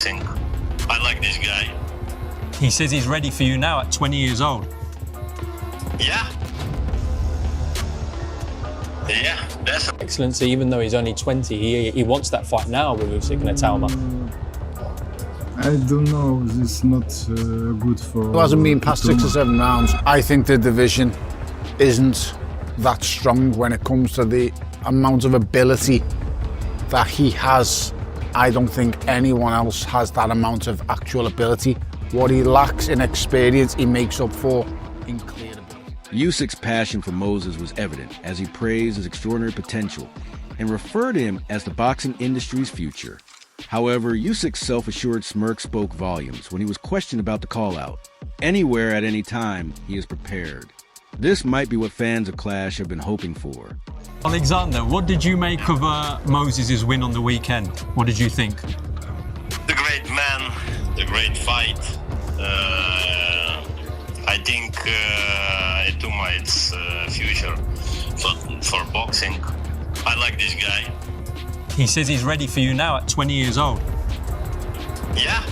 I like this guy. He says he's ready for you now at 20 years old. Yeah. Yeah, that's Excellency, even though he's only 20, he wants that fight now with Usyk and Itauma. I don't know, this is not good for... It hasn't been past 6 or 7 rounds. I think the division isn't that strong when it comes to the amount of ability that he has. I don't think anyone else has that amount of actual ability. What he lacks in experience, he makes up for in clear ability. Usyk's passion for Moses was evident as he praised his extraordinary potential and referred to him as the boxing industry's future. However, Usyk's self-assured smirk spoke volumes when he was questioned about the call-out. Anywhere at any time, he is prepared. This might be what fans of Clash have been hoping for. Oleksandr, what did you make of Moses' win on the weekend? What did you think? the great man, the great fight. I think Itauma is future for boxing. I like this guy. He says he's ready for you now at 20 years old. Yeah.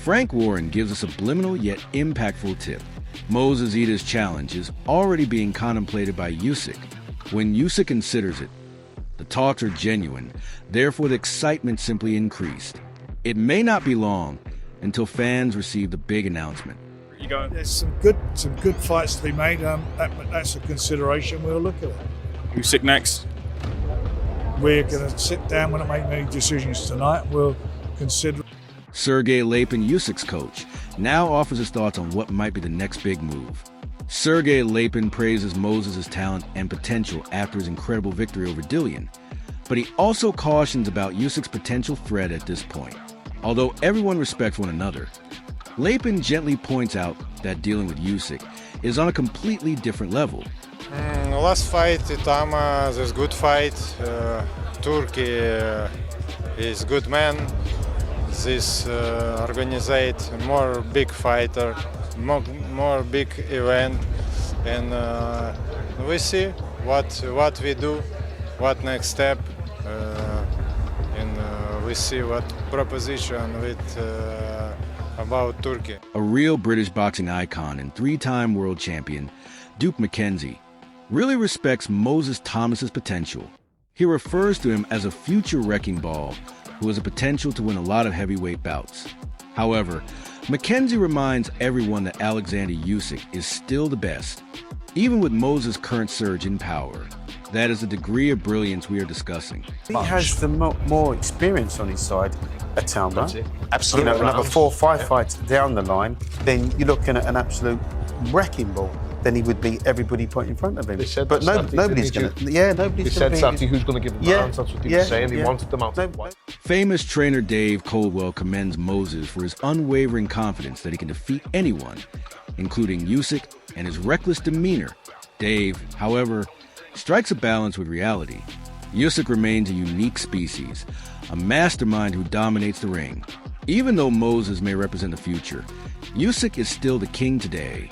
Frank Warren gives a subliminal yet impactful tip. Moses Ita's challenge is already being contemplated by Usyk. When Usyk considers it, the talks are genuine, therefore the excitement simply increased. It may not be long until fans receive the big announcement. There's some good fights to be made. That's a consideration. We'll look at it. Usyk next. We're going to sit down. We're not making any decisions tonight. We'll consider. Sergey Lapin, Usyk's coach, now offers his thoughts on what might be the next big move. Sergey Lapin praises Moses' talent and potential after his incredible victory over Dillian, but he also cautions about Usyk's potential threat at this point. Although everyone respects one another, Lapin gently points out that dealing with Usyk is on a completely different level. Last fight, Itauma, is good fight. Turkey is good man. This organizate more big fighter, more big event, and we see what we do, what next step, and we see what proposition with about Turkey. A real British boxing icon and three-time world champion, Duke McKenzie, really respects Moses Thomas's potential. He refers to him as a future wrecking ball who has a potential to win a lot of heavyweight bouts. However, McKenzie reminds everyone that Oleksandr Usyk is still the best, even with Moses' current surge in power. That is the degree of brilliance we are discussing. He has the more experience on his side, Itauma. Absolutely. Another 4 or 5 fights down the line, then you're looking at an absolute wrecking ball. Then he would beat everybody put in front of him. But nobody's going to. Yeah, nobody's going to. He said Saturday who's going to give him the hands. That's what he was saying. He wanted them out. Famous trainer Dave Coldwell commends Moses for his unwavering confidence that he can defeat anyone, including Usyk, and his reckless demeanor. Dave, however, strikes a balance with reality. Usyk remains a unique species, a mastermind who dominates the ring. Even though Moses may represent the future, Usyk is still the king today.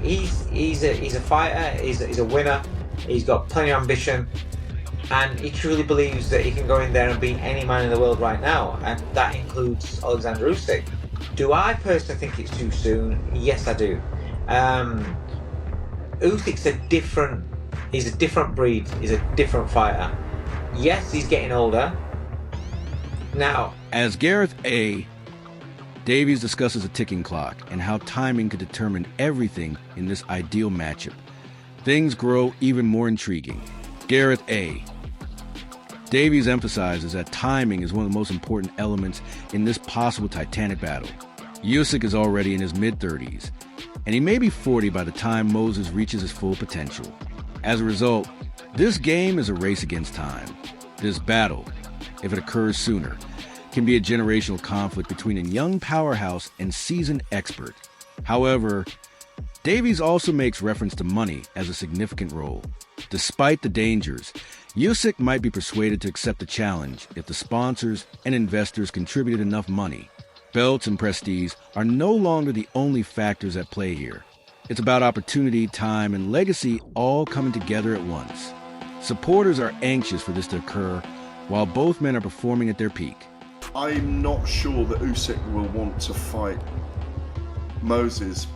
He's a fighter, he's a winner, he's got plenty of ambition, and he truly believes that he can go in there and beat any man in the world right now, and that includes Oleksandr Usyk. Do I personally think it's too soon? Yes, I do. Usyk's he's a different breed, he's a different fighter. Yes, he's getting older. Now, as Gareth A., Davies discusses a ticking clock and how timing could determine everything in this ideal matchup. Things grow even more intriguing. Gareth A. Davies emphasizes that timing is one of the most important elements in this possible titanic battle. Usyk is already in his mid-30s, and he may be 40 by the time Moses reaches his full potential. As a result, this game is a race against time. This battle, if it occurs sooner, can be a generational conflict between a young powerhouse and seasoned expert. However, Davies also makes reference to money as a significant role. Despite the dangers, Usyk might be persuaded to accept the challenge if the sponsors and investors contributed enough money. Belts and prestige are no longer the only factors at play here. It's about opportunity, time, and legacy all coming together at once. Supporters are anxious for this to occur while both men are performing at their peak. I'm not sure that Usyk will want to fight Moses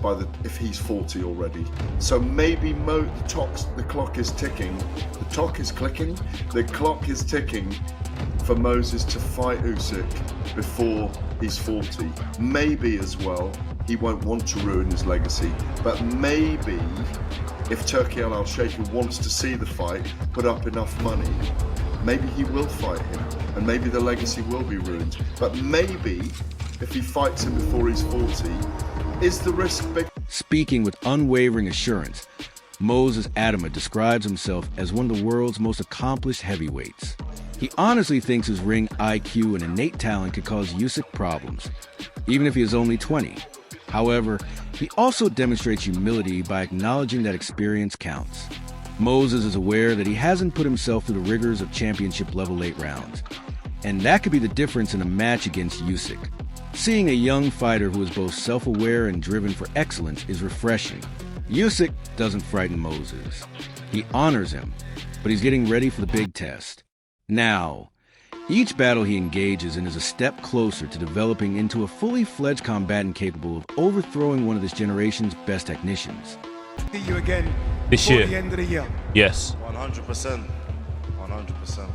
if he's 40 already. So maybe the clock is ticking. The clock is clicking. The clock is ticking for Moses to fight Usyk before he's 40. Maybe as well, he won't want to ruin his legacy, but maybe if Turki Al Sheikh wants to see the fight, put up enough money, maybe he will fight him, and maybe the legacy will be ruined. But maybe if he fights him before he's 40, is the risk big? Speaking with unwavering assurance, Moses Itauma describes himself as one of the world's most accomplished heavyweights. He honestly thinks his ring IQ and innate talent could cause Usyk problems, even if he is only 20. However, he also demonstrates humility by acknowledging that experience counts. Moses is aware that he hasn't put himself through the rigors of championship-level late rounds, and that could be the difference in a match against Usyk. Seeing a young fighter who is both self-aware and driven for excellence is refreshing. Usyk doesn't frighten Moses. He honors him, but he's getting ready for the big test. Now, each battle he engages in is a step closer to developing into a fully fledged combatant capable of overthrowing one of this generation's best technicians. See you again this before year. the end of the year. Yes. 100%. 100%.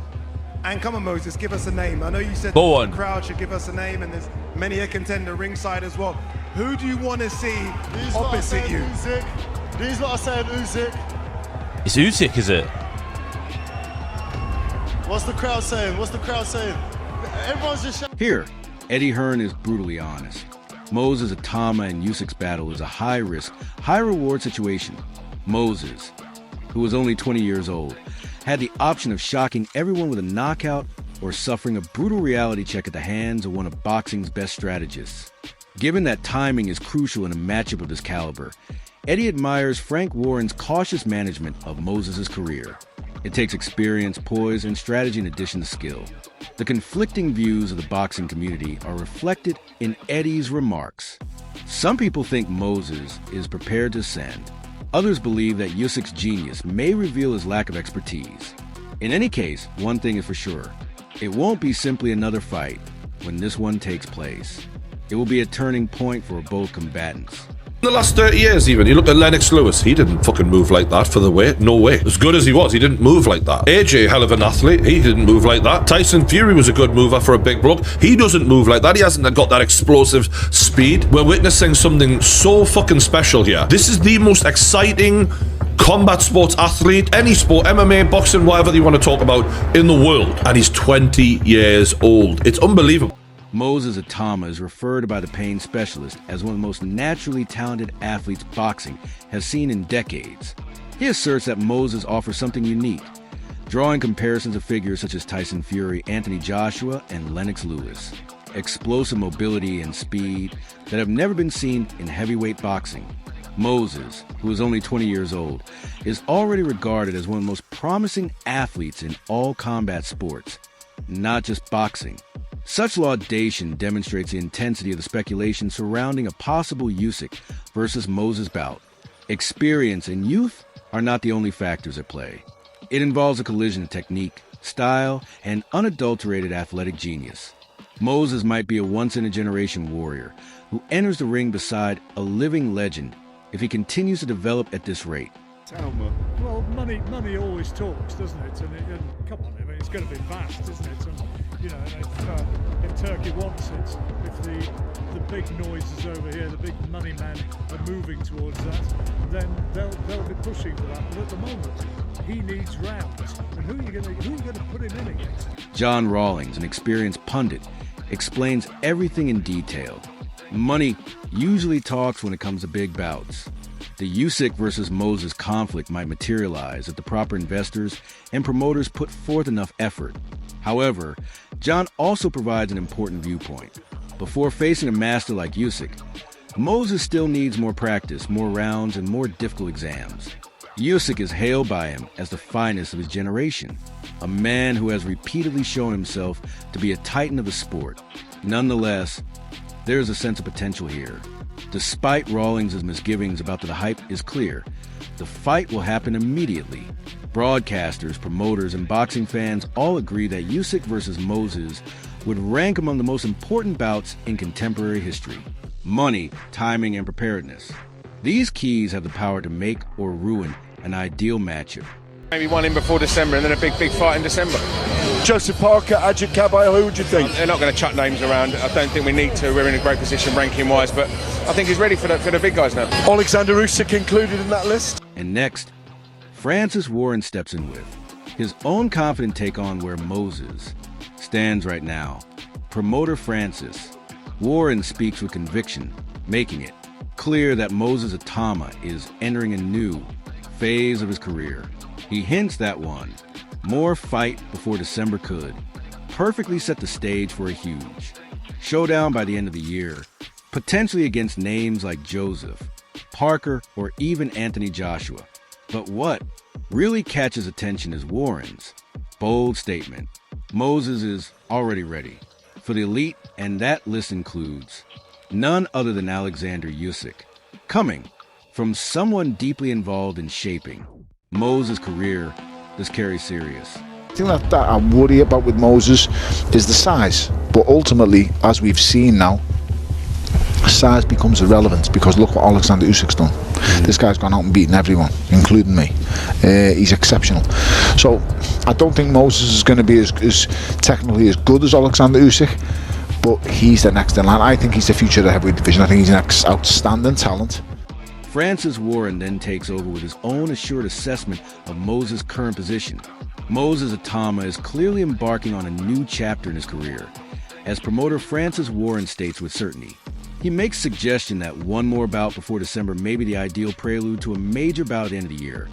And come on, Moses, give us a name. I know you said Go the on. crowd should give us a name, and there's many a contender ringside as well. Who do you want to see opposite you? Usyk. These lot are saying Usyk. It's Usyk, is it? What's the crowd saying? What's the crowd saying? Everyone's just shouting. Here, Eddie Hearn is brutally honest. Moses Itauma and Usyk's battle is a high-risk, high-reward situation. Moses, who was only 20 years old, had the option of shocking everyone with a knockout or suffering a brutal reality check at the hands of one of boxing's best strategists. Given that timing is crucial in a matchup of this caliber, Eddie admires Frank Warren's cautious management of Moses' career. It takes experience, poise, and strategy in addition to skill. The conflicting views of the boxing community are reflected in Eddie's remarks. Some people think Moses is prepared to ascend. Others believe that Usyk's genius may reveal his lack of expertise. In any case, one thing is for sure. It won't be simply another fight when this one takes place. It will be a turning point for both combatants. In the last 30 years even, you look at Lennox Lewis, he didn't fucking move like that for the weight, no way. As good as he was, he didn't move like that. AJ, hell of an athlete, he didn't move like that. Tyson Fury was a good mover for a big bloke, he doesn't move like that, he hasn't got that explosive speed. We're witnessing something so fucking special here. This is the most exciting combat sports athlete, any sport, MMA, boxing, whatever you want to talk about, in the world. And he's 20 years old. It's unbelievable. Moses Itauma is referred by the pain specialist as one of the most naturally talented athletes boxing has seen in decades. He asserts that Moses offers something unique, drawing comparisons of figures such as Tyson Fury, Anthony Joshua, and Lennox Lewis. Explosive mobility and speed that have never been seen in heavyweight boxing. Moses, who is only 20 years old, is already regarded as one of the most promising athletes in all combat sports, not just boxing. Such laudation demonstrates the intensity of the speculation surrounding a possible Usyk versus Moses bout. Experience and youth are not the only factors at play. It involves a collision of technique, style, and unadulterated athletic genius. Moses might be a once-in-a-generation warrior who enters the ring beside a living legend if he continues to develop at this rate. Well, money always talks, doesn't it? And come on, I mean, it's going to be vast, isn't it? And, you know, if Turkey wants it, if the big noises over here, the big money men are moving towards that, then they'll be pushing for that. But at the moment, he needs rounds. And who are you going to put him in against? John Rawlings, an experienced pundit, explains everything in detail. Money usually talks when it comes to big bouts. The Usyk versus Moses conflict might materialize if the proper investors and promoters put forth enough effort. However, John also provides an important viewpoint. Before facing a master like Usyk, Moses still needs more practice, more rounds, and more difficult exams. Usyk is hailed by him as the finest of his generation, a man who has repeatedly shown himself to be a titan of the sport. Nonetheless, there is a sense of potential here. Despite Rawlings' misgivings about the hype is clear, the fight will happen immediately. Broadcasters, promoters, and boxing fans all agree that Usyk versus Moses would rank among the most important bouts in contemporary history. Money, timing, and preparedness. These keys have the power to make or ruin an ideal matchup. Maybe one in before December and then a big fight in December. Joseph Parker, Ajit Kabai, who would you think? They're not going to chuck names around. I don't think we need to. We're in a great position ranking-wise, but I think he's ready for the big guys now. Oleksandr Usyk included in that list. And next, Francis Warren steps in with his own confident take on where Moses stands right now. Promoter Francis Warren speaks with conviction, making it clear that Moses Itauma is entering a new phase of his career. He hints that more fight before December could perfectly set the stage for a huge showdown by the end of the year, potentially against names like Joseph, Parker, or even Anthony Joshua. But what really catches attention is Warren's bold statement. Moses is already ready for the elite, and that list includes none other than Oleksandr Usyk, coming from someone deeply involved in shaping Moses' career this carries serious. The thing that I worry about with Moses is the size, but ultimately, as we've seen now, size becomes irrelevant because look what Oleksandr Usyk's done. This guy's gone out and beaten everyone, including me. He's exceptional. So I don't think Moses is going to be as technically as good as Oleksandr Usyk, but he's the next in line. I think he's the future of the heavyweight division. I think he's an outstanding talent. Francis Warren then takes over with his own assured assessment of Moses' current position. Moses Itauma is clearly embarking on a new chapter in his career. As promoter Francis Warren states with certainty, he makes suggestion that one more bout before December may be the ideal prelude to a major bout at the end of the year,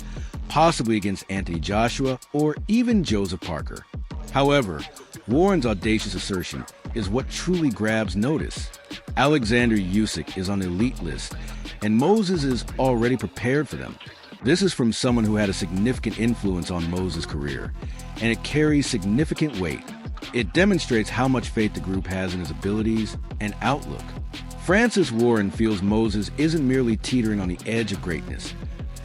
possibly against Anthony Joshua or even Joseph Parker. However, Warren's audacious assertion is what truly grabs notice. Oleksandr Usyk is on the elite list, and Moses is already prepared for them. This is from someone who had a significant influence on Moses' career, and it carries significant weight. It demonstrates how much faith the group has in his abilities and outlook. Francis Warren feels Moses isn't merely teetering on the edge of greatness.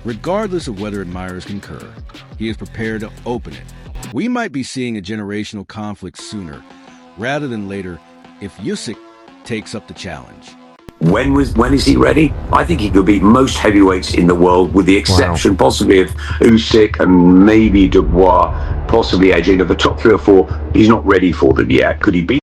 Regardless of whether admirers concur, he is prepared to open it. We might be seeing a generational conflict sooner rather than later if Usyk takes up the challenge. When is he ready? I think he could beat most heavyweights in the world, with the exception possibly of Usyk and maybe Dubois, possibly edging of the top 3 or 4. He's not ready for them yet. Could he beat?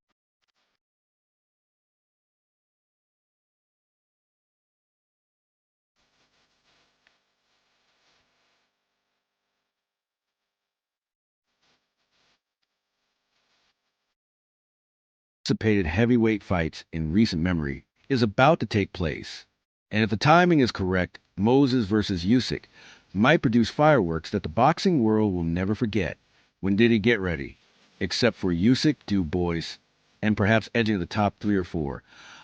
Anticipated heavyweight fights in recent memory is about to take place. And if the timing is correct, Moses versus Usyk might produce fireworks that the boxing world will never forget. When did he get ready? Except for Usyk, Dubois, and perhaps edging the top 3 or 4.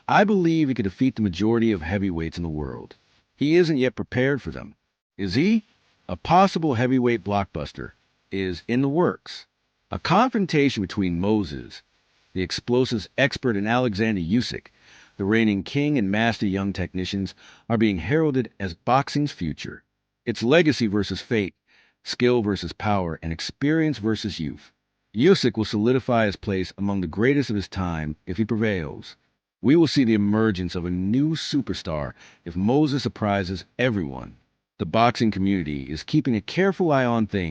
I believe he could defeat the majority of heavyweights in the world. He isn't yet prepared for them. Is he? A possible heavyweight blockbuster is in the works. A confrontation between Moses, the explosives expert, and Oleksandr Usyk, the reigning king and master young technicians, are being heralded as boxing's future. It's legacy versus fate, skill versus power, and experience versus youth. Usyk will solidify his place among the greatest of his time if he prevails. We will see the emergence of a new superstar if Moses surprises everyone. The boxing community is keeping a careful eye on things